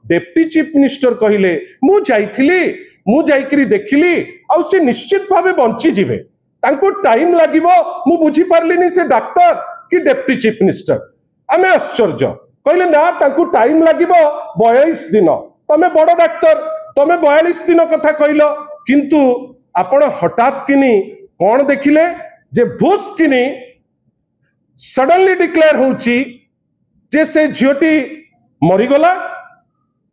Deputy chief minister कहले मु जाइथिली मु जाइकरी देखिली आ से निश्चित भावे बंची जिवे तांको टाइम लागिवो मु बुझी पारलिनी से डाक्टर कि डेप्टी चीफ मिनिस्टर आमे आश्चर्य कहले ना तांको टाइम लागिवो 42 दिन तमे बड़ डाक्टर तमे 42 दिन कथा कहलो किंतु आपण हठात किनी कौन देखिले जे भूस किनी सडनली डिक्लेयर होउची जे से झियोटी मरीगला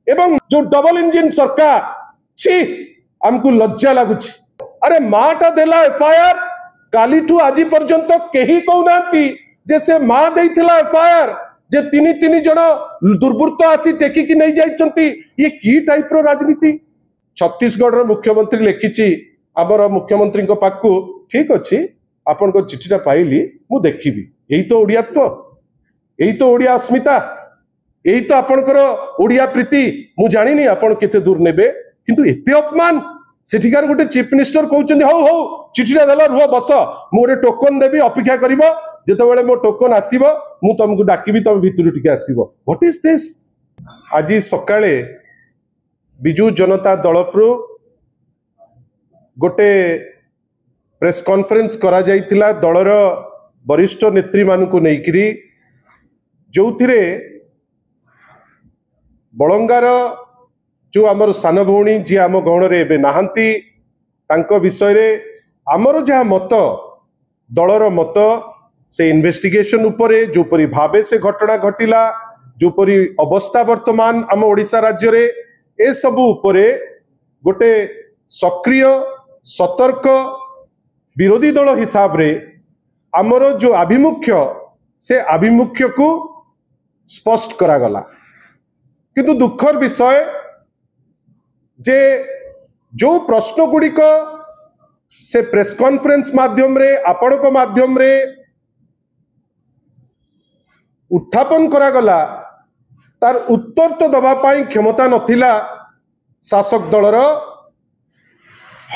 एवं जो डबल इंजिन सरकार छी हमको लज्जा लगुच अरे माटा देला एफआईआर काली ठू आज पर्यंत केही कहउनांती जे से मा देइथिला एफआईआर जे तीन जन दुर्बृत्त आसी टेकी की नहीं जाइचंती ये की टाइप रो राजनीति छत्तीसगढ़ रो मुख्यमंत्री लिखिची आमर मुख्यमंत्री को पाकू ठीक अच्छी आपण को चिठीटा पाइली मु देखिबी यही तो ओडियात्व यही तो ओडिया अस्मिता यही तो आपणकर ओडिया प्रीति मु जानिनी आपण केते दूर नेबे किंतु एते अपमान सेठिकार गोटे चीफ मिनिस्टर कहउचंदी हौ हौ चिठीटा देला रुह बस मु गोटे टोकन देबी अपेक्षा करिवो जेतेबेले मो टोकन आसीबो मु तुमको डाकिबी तुम भितरु टिके आसीबो व्हाट इज दिस आज सकाळे बिजू जनता दलप्रु गोटे प्रेस कॉन्फ्रेंस करा जाइतिला दलर वरिष्ठ नेत्री मानकु नेइकरी जो थिरे बलंगार जो आमर सान भौणी जी आम गहण रे एबे नाहंती तांको विषय रे आमर जहाँ मत दलर मत से इन्वेस्टिगेशन उपरे जो परी भावे से घटना घटिला जो परी अवस्था वर्तमान आम ओडिशा राज्य रे ए सबु उपरे गोटे सक्रिय सतर्क विरोधी दल हिसाब रे आमर जो आभिमुख्य से आभिमुख्य को स्पष्ट करागला किंतु दुखर विषय जे जो प्रश्न गुड़िक से प्रेस कॉन्फ्रेंस माध्यम रे आपण को माध्यम रे उत्थापन करागला तार उत्तर तो दबा पाई क्षमता नथिला शासक दलर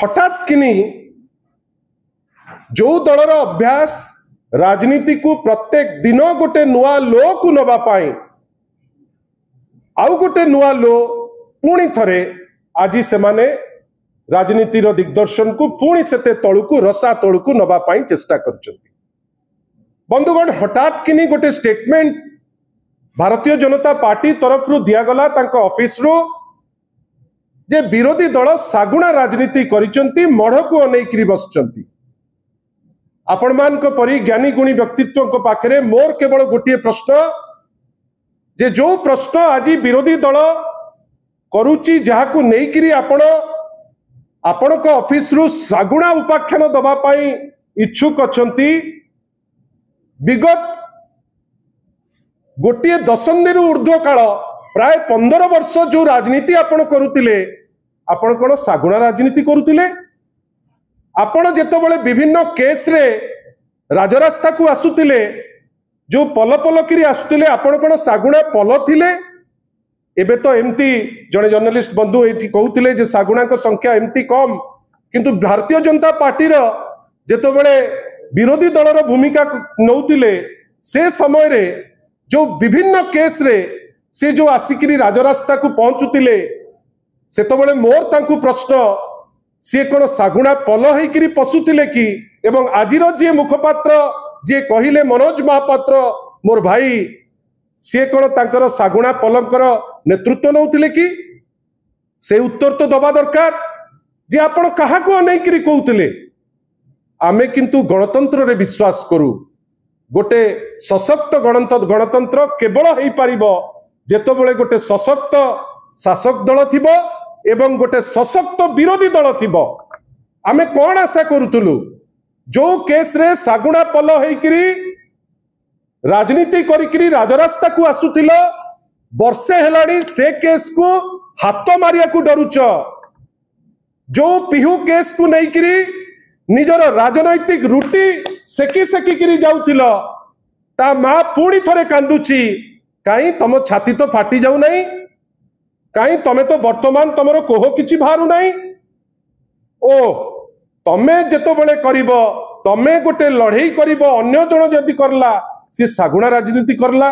हठात किनी जो दलर अभ्यास राजनीति को प्रत्येक दिन गोटे नुआ लो को नबा पाई आउ गोटे नुआ लो पुणी थरे आज से माने राजनीति रो दिग्दर्शन को पुणी सेते तळु को रसा तळु को नबा पाई चेष्टा करचंती बंधुगण हठात किनी गोटे स्टेटमेंट भारतीय जनता पार्टी तरफ रु दिया गला तांको ऑफिस रु जे विरोधी दल सागुणा राजनीति करिचंती मढ़ को अनेकरी बसचंती आपण मान को परि ज्ञानी गुणी व्यक्तित्व को पाखरे मोर केवल गोटे प्रश्न जे जो प्रश्न आज विरोधी दल करूची जहा को नेइकरी आपण को ऑफिस रु सागुणा उपाख्यान दबा पाई इच्छुक अछंती विगत गोटे दशंधि ऊर्ध्व काल प्राय 15 वर्ष जो राजनीति आपण करुतिले आपण कोन सागुणा राजनीति करुतिले आपण जेतबेले विभिन्न केस रे राजरास्ता को आसुतिले जो पल पल करी आसुतिले आपण कोन सागुणा पल थिले एबे तो एमती जने जर्नलिस्ट बंधु एठी कहउतिले जे सागुणा को संख्या एमती कम किंतु भारतीय जनता पार्टी रो जेतबेले विरोधी दल रो भूमिका नौतिले से समय रे जो विभिन्न केस रे से जो आसिकरी राजरास्ता को पहुंचुतिले सेतबेले मोर तांकु प्रश्न सी कोन सागुणा पल होइकरी पशुतिले कि एवं आजिर जे मुखपात्र जे कहिले मनोज महापात्र मोर भाई सी कोन तांकर सागुणा पलंकर नेतृत्व नौतिले कि से उत्तर तो दबा दरकार जे आपण कहा को अनेकरी कहउतिले आमे किंतु गणतंत्र रे विश्वास करू गोटे सशक्त गणतंत्र केवल हो पारिबो जेतबेले गोटे सशक्त शासक दल थिबो एवं गोटे सशक्त विरोधी दल थिबो आमे कोन आशा करूतलु जो केस रे सागुणा पल होइकरी राजनीति करिकरी राजरास्ता को आसुतिलो वर्षे हेलाणी से केस को हाथ मारिया को डरुच जो पिहू केस को नहींकरी निजर राजनैतिक रुटी सेकी सेकी करी जाउतिलो ता माँ पुणी थरे कांदुची काई तम छाती तो फाटी जाऊ नहीं काई तमे तो वर्तमान तमरो कोह किछि बाहरु नहीं ओ तमे जेतबेले करिवो तमे गोटे लड़ाई करिवो अन्य जन जदि करला से सागुणा राजनीति करला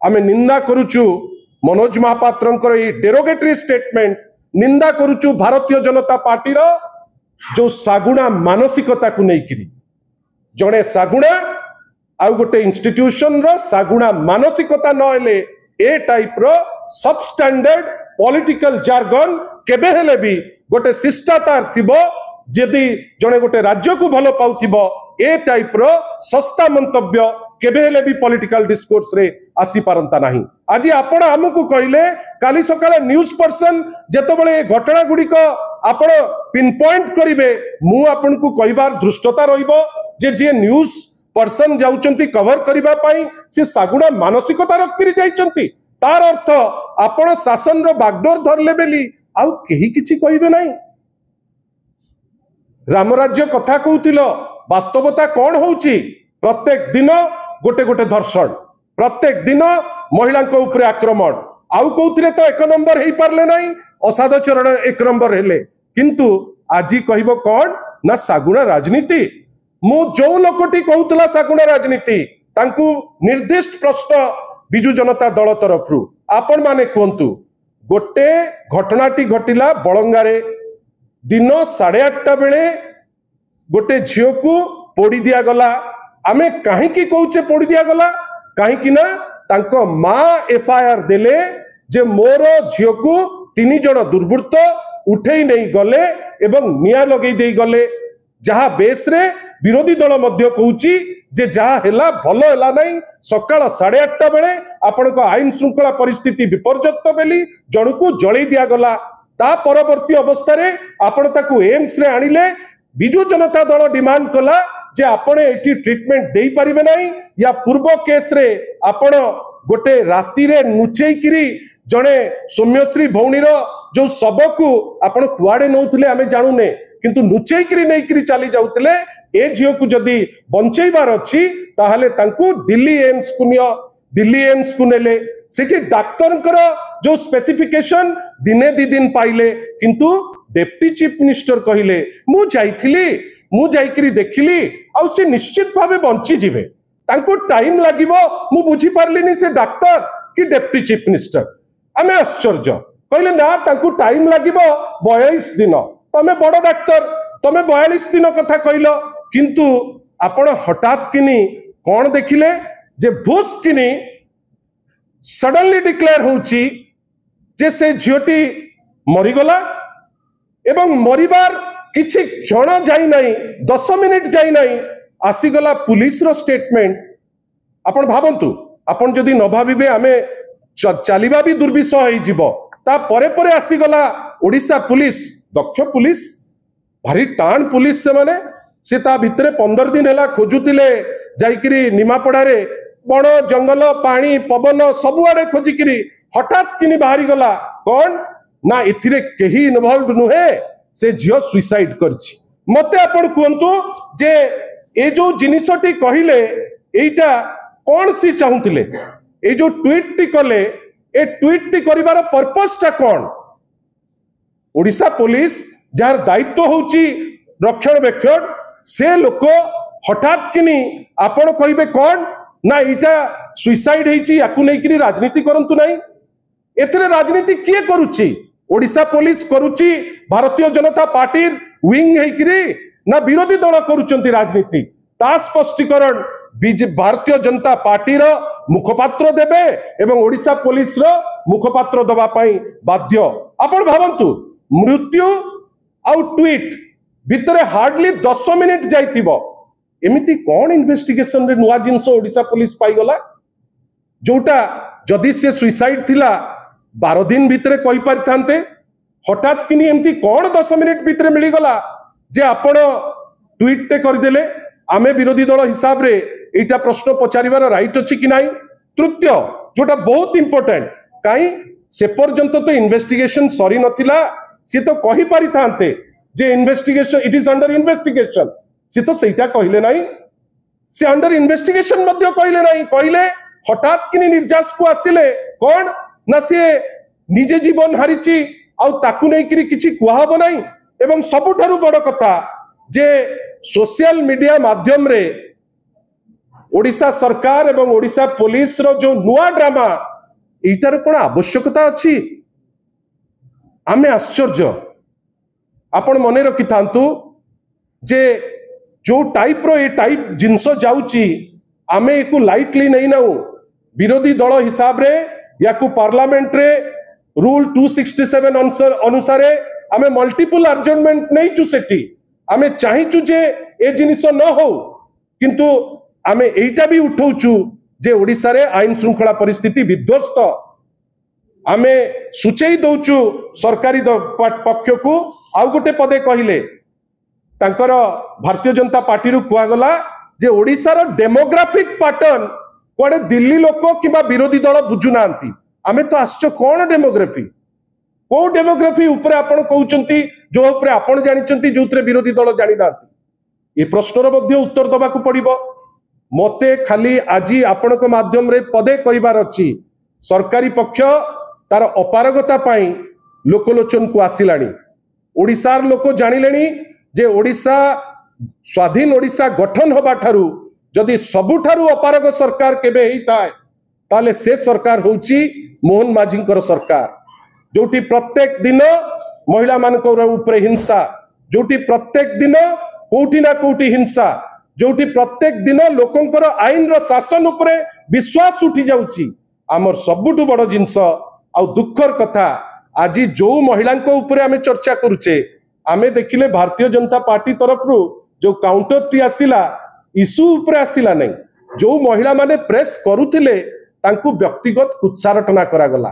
आमे निंदा करूचु मनोज महापात्र डेरोगेटरी स्टेटमेंट निंदा करुचु भारतीय जनता पार्टी रो जो सागुणा मानसिकता को लेकिन जड़े सागुणा आउ गोटे इंस्टीट्यूशन रो सागुणा मानसिकता नहेले ए टाइप रो सबस्टैंडर्ड पॉलिटिकल जार्गन केबे हेले भी गोटे शिष्टाचार थिबो जदि जड़े गोटे राज्य को भल पाउथिबो ए टाइप रो सस्ता मंतव्य केबे हेले भी पॉलिटिकल डिस्कोर्स रे आसी पारंता नहीं। आज आपण हमकु कहले काली सकाळे न्यूज पर्सन जेतो बळे घटना गुडी को आपण पिन पॉइंट करिवे मु आपण को कहबार दृष्टता रहिबो जे न्यूज पर्सन जाउचंती कवर करिबा पई से सागुणा मानसिकता रखिरि जाइचंती तार अर्थ आपण शासन रो बागडोर धरले बेली आउ केही किछि कहिबे नाही। रामराज्य कथा कहूतिलो वास्तवता कौन होउची प्रत्येक दिन गोटे गोटे धर्षण प्रत्येक दिन महिला उपरे आक्रमण आउ कौथिरे तो एक नंबर हेई पारले नाही असाधचरण एक नंबर हेले किंतु आजी कहबो कौन ना सागुणा राजनीति मु जो लोकटी कहूतला सागुणा राजनीति तांकु निर्दिष्ट प्रश्न बिजु जनता दल तरफरु आपण माने कहंतु गोटे घटनाटी घटिला बळंगारे दिन 8:30 बेले गोटे झियो को पोड़ी दिया गला आमे काहे की कहूचे पोड़ी दिया गला काहे की ना तांको मां एफआईआर देले जे मोर झियो को 3 जण दुर्बृत्त उठेई नहीं गले एवं निया लगेई देई गले जहा बेस रे विरोधी दल मध्य कहूची जे जहा हेला भलो हेला नहीं सकाळ 8:30 बेले आपण को आईन श्रृंखला परिस्थिति विपर्यस्त बेली जणकू जळी दिया गला ता परवर्ती अवस्था रे आपण ताकू एम्स रे आनिले बिजु जनता दल डिमांड कला जे आपण एठी ट्रीटमेंट देई परिबे नाही या पूर्व केस रे आपण गोटे राती रे नुचेई किरी जणे सौम्यश्री भौणीर जो सबकू आपण कुआडे नौथले आमे जानुने किंतु नुचेई किरी नै किरी चली जाउतले ए झियो को जदी बंचेइबार अछि ताहाले तांकू दिल्ली एम्स को नियो दिल्ली एम्स को नेले सेठी डॉक्टर जो स्पेसिफिकेशन दिने दी दिन पाइले किंतु डेप्टी चीफ मिनिस्टर कहिले मु जाइकरी देखिली आ से निश्चित भावे बंची जिवे तांको टाइम लागिवो मु बुझी पारलिनी से डॉक्टर कि डेप्टी चीफ मिनिस्टर आमे आश्चर्य कहले ना तांको टाइम लागिवो 42 दिन तमे बड़ डॉक्टर तमे 42 दिन कथा कहलो किंतु आपण हठात किनी कोन देखिले जे भूस किनी सडनली डिक्लेयर होउची जे से झियोटी मरीगला एवं मरिबार किछि क्षण जाई नाही 10 मिनिट जाई नाही आसीगला पुलिस रो स्टेटमेंट आपण भाबंतु आपण जदी न भाबिबे आमे चलिबा भी दुर्विषय होई जिवो ता परे परे आसीगला ओडिसा पुलिस दक्ष पुलिस भारी टाण पुलिस से माने से ता भितरे 15 दिन हेला खोजुतिले जाइकरी निमापड़ा रे बण जंगल पानी पवन सबुआडे खोजिकी हठात किनी बाहरी गला कौन ना एथिरे केही इन्वॉल्व नुहे से झियो सुइसाइड करछि मते आपण कहंतु जे ए जो जिनिसटी कहिले एटा कौन सी चाहुतिले ए जो ट्वीट टी कले ए ट्वीट टी करिवार पर्पस टा कौन ओडिशा पुलिस जार दायित्व होउची रक्षणबेक्षण से लोक हठात किनी आपण कहिबे कौन ना इटा सुइसाइड हेची याकु नै किनी राजनीति करंतु नाही एथरे राजनीति किए करूची ओडिशा पुलिस करूची भारतीय जनता पार्टी विंग हेकिरी ना विरोधी दल करूचंती राजनीति ता स्पष्टीकरण भारतीय जनता पार्टी रो मुखपात्र देबे एवं ओडिशा पुलिस रो मुखपात्र दबा पई बाध्य आपण भाबंतु मृत्यु आउ ट्वीट भितरे हार्डली 10 मिनिट जाइतिबो एमिति कौन इन्वेस्टिगेशन रे नुआ जिंस ओडिशा पुलिस पाई गला जोटा जदि से सुइसाइड थिला 12 दिन भितरे कहि पारथांते हठात किनी एमती कौन 10 मिनिट भितरे मिली गला जे आपण ट्वीट टे कर देले आमे विरोधी दल हिसाब रे एटा प्रश्न पचारिवार राइट अछि कि नाही। तृतीय जोटा बहुत इंपोर्टेंट काई से पर्यंत तो इन्वेस्टिगेशन सरी नथिला से तो कहि पारिथांते जे investigation it is under investigation से तो सेटा कहले नाही से अंडर इन्वेस्टिगेशन मध्य कहले नाही कहले हठात किनी निर्जास को आसिले कौन ना से निजे जीवन हारिची आउ ताकु नै किरी किछि कुहाबो नाही एवं सबुठारु बड़ कथा जे सोशल मीडिया माध्यम रे ओडिशा सरकार एवं ओडिशा पुलिस रो जो नुआ ड्रामा এইটাर कौन आवश्यकता अच्छी आमे आश्चर्य आपण मन रखि थांतु जे जो टाइप रो ए टाइप जिनस जाउची आमे एको लाइटली नहीं नाउ विरोधी दल हिसाब रे याकू पार्लियामेंट रे रूल 267 अनुसार आमे मल्टीपल आर्जुमेंट नहीं छु सेठी आमे चाहिचु जे ए जिनिस न हो किंतु आमे एइटा भी उठौचु जे ओडिसा रे आईन श्रृंखला परिस्थिति विध्वस्त आमे सुचेई दौचु सरकारी पक्ष को आउ गोटे पदे कहिले तांकर भारतीय जनता पार्टी रु कुआ गला जे ओडिसा रो डेमोग्राफिक पैटर्न कोडे दिल्ली लोक किबा विरोधी दल बुझु नांती आमे तो आश्चर्य कोन डेमोग्राफी को डेमोग्राफी ऊपर आपण कहउचंती जो ऊपर आपण जानिचंती जोतरे विरोधी दल जानि नांती ए प्रश्नर मध्य उत्तर दबाकू पड़िबो मते खाली आजी आपणक माध्यम रे पदे कहिबार अछि सरकारी पक्ष तार अपारगता पाई लोकलोचन को आसिलानी ओडिसार लोक जानिलेनी जे ओडिसा स्वाधीन ओडिसा गठन होबा ठारू जदि सबुठारू अपारग सरकार केबे हेइताय ताले से सरकार होउची मोहन माझींकर सरकार जोटी प्रत्येक दिन महिला मानकर ऊपर हिंसा जोटी प्रत्येक दिन कोठी ना कोठी हिंसा जोटी प्रत्येक दिन लोकंकर आईन रो शासन ऊपर विश्वास उठी जाउची आमर सबुठु बड़ जिंस आ दुखर कथा आज जो महिला ऊपर आमे चर्चा करुचे आमे देखिले भारतीय जनता पार्टी तरफ रु जो काउंटर टी आसिला इशू ऊपर आसिला नहीं जो महिला माने प्रेस करुथिले तांकु व्यक्तिगत कुत्सारटना करा गला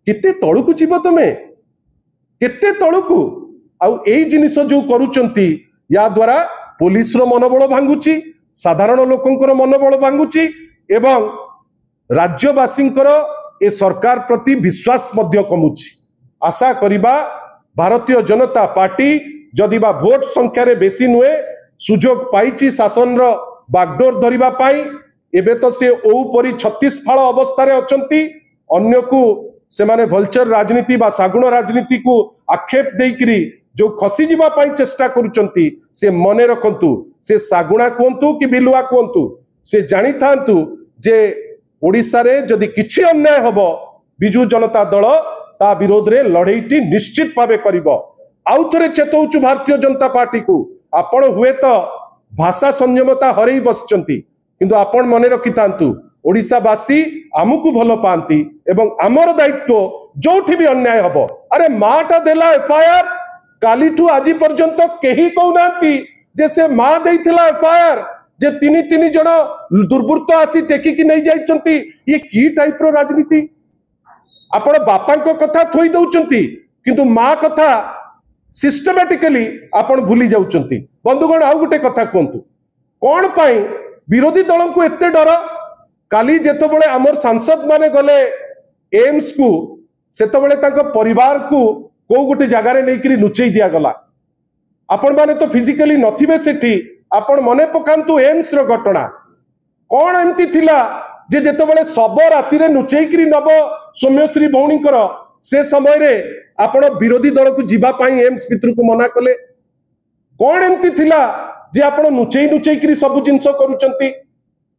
केते तळुकु जीव तमे केते तळुकु आउ एई जिनिस जो करूचंती या द्वारा पुलिस रो मनोबल भांगुची साधारण लोकंकर मनोबल भांगुची एवं राज्यवासींकर ए सरकार प्रति विश्वास मध्य कमुची आशा करिबा भारतीय जनता पार्टी जदि बा भोट संख्या रे बेसी नुए सुजोग पाइची शासन रो बागडोर धरिबा पाई एबे तो से ओपरी 36 फाଳ अवस्था रे अचंती अन्य को से माने वल्चर राजनीति बा सागुण राजनीति को आक्षेप देइकरी जो खसी जीवा पाई चेष्टा करूचंती से मने रखंतु से सागुणा कोंतु कि बिलुआ कोंतु से जानि थांतु जे ओडिसा रे जदि किछि अन्याय हबो बिजू जनता दल ता विरोध रे लड़ाईटी निश्चित भावे करिवो आउ थरे चेतौचु भारतीय जनता पार्टी को आपण हुए तो भाषा संयमता हरई बसचंती किंतु आपण मने रखि थांतु ओडिसावासी आमुकु भलो पांती एवं आमर दायित्व जोठी भी अन्याय हबो अरे माटा देला एफआईआर कालीठू आज पर्यंत केही कहउनांती जे से मा देइथिला एफआईआर जे तिनी तिनी जण दुर्बृत्त आसी टेकी की नहीं जाइचंती ये की टाइप रो राजनीति आपण बापांको कथा थोई दउचंती किंतु मा कथा सिस्टमैटिकली आपण भूली जाउचंती बंधुगण आउ गुटे कथा कोंतु कोन पाई विरोधी दल को एते डर काली जेतो बळे हमर सांसद माने गले एम्स को सेतो बळे तांको परिवार को को गुटे जगह रे नेकरी लुचेई दिया गला आपण माने तो फिजिकली नथिबे सेठी आपण मने पकांतु एम्स रो घटना कोन एमती थिला जे जेतो बळे सब राती रे नुचेई करी नब सौम्यश्री भौणीकर से समय रे आपण विरोधी दल को जीवा पाई एम्स भितर को मना कले कोन एमती थिला जे आपण नुचेई नुचेई करी सब जिंस करूचंती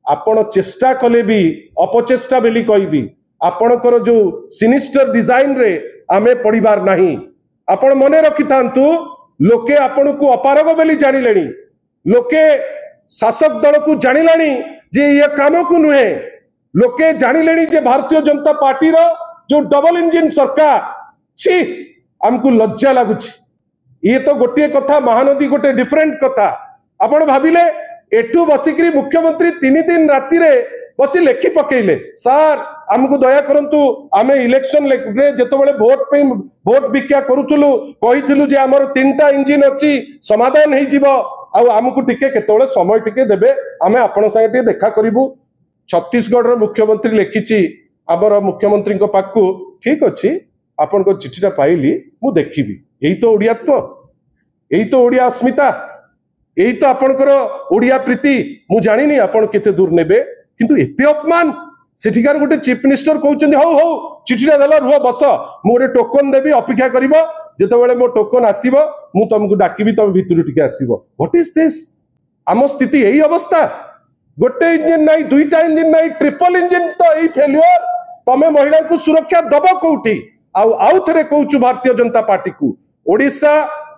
आपण चेष्टा कले भी अपचेष्टा बेली कहबी आपणकर जो सिनिस्टर डिजाइन रे आमे पड़िबार नाही आपण मने रखि थांतु लोके आपण को अपारग बेली जानिलेनी लोके शासक दल को जानिलानी जे ये काम को नुहे लोके जानिलेनी जे भारतीय जनता पार्टी रो जो डबल इंजिन सरकार छी हमको लज्जा लागुछि ये तो गोटे कथा महानदी गोटे डिफरेंट कथा आपण भाबिले एठू बसिकरी मुख्यमंत्री 3 दिन राति रे बसी लेखि पकेइले सर हमको दया करंतु आमे इलेक्शन रे जेतबेले वोट भिक्षा करूथुलु कहिथुलु जे हमर 3टा इंजिन अछि समाधान हे जिवो आ हमको टिके केतबेले समय टिके देबे आमे आपण संगे टिके देखा करिवु छत्तीसगढ़ रो मुख्यमंत्री लेखिछि हमर मुख्यमंत्री को पाकु ठीक अछि आपण को चिठीटा पाइली मु देखिबी एई तो ओडियात्व एई तो ओडिया अस्मिता एई तो आपणकर ओडिया प्रीति मु जानिनी आपण केते दूर नेबे किंतु एते अपमान सेठिकार गोटे चीफ मिनिस्टर कहउचंदी हौ हौ चिठीटा देला रुह बस मु गोटे टोकन देबी अपेक्षा करिवो जेतेबेले मो टोकन आसीबो मु तुमको डाकिबी तुम भितरु टिके आसीबो व्हाट इज दिस आम स्थिति एई अवस्था गोटे इंजिन नाही दुईटा इंजिन नाही ट्रिपल इंजिन तो एई फेलियर तमे महिला को सुरक्षा दब कौटी आउ थे कहूँ भारतीय जनता पार्टी को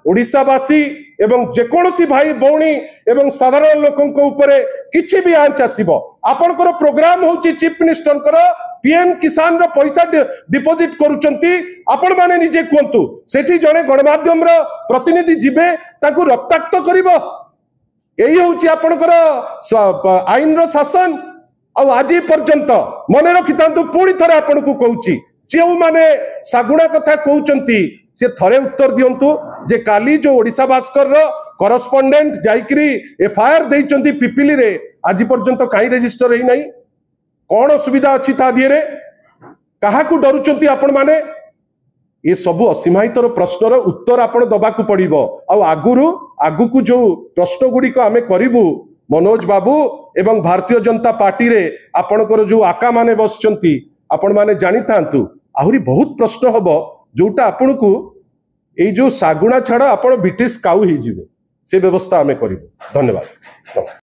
ओडिशावासी एवं जेकोसी भाई भौणी एवं साधारण लोकों ऊपर किछि भी आंच आसीबो आपनकर प्रोग्राम होची चीफ मिनिस्टर पीएम किसान रो पैसा डिपोजिट करूचंती आपण माने निजे कहंतु सेठी जणे गणमाध्यम रो प्रतिनिधि जिबे ताकू रक्ताक्त करिवो एही होची आपनकर आईन रो शासन आज पर्यंत मन रखितांतु पुणी थरे आपन को कहूची जो माने सागुणा कथा कहउचंती से थरे उत्तर दियंतु जे काली जो ओडिशा भास्कर रो करस्पोंडेंट जाइकरी एफआईआर देइचंती पिपिली रे आज पर्यंत काई रजिस्टर हेई नाही कौन असुविधा अच्छी ता दिए कहा डरुंच आपण मैंने ये सब असीमाहितर प्रश्नर उत्तर आपण दबाक पड़ो आगु जो प्रश्न गुड़िक आम करूँ मनोज बाबू एवं भारतीय जनता पार्टी रे आपणकर जो आका माने बसचंती आपण माने जानी थांतु आहुरी बहुत प्रश्न हम जोटा आपण को ये जो सागुणा छाड़ आपण ब्रिटिश काउ ही जिवे से व्यवस्था आम करूँ। धन्यवाद।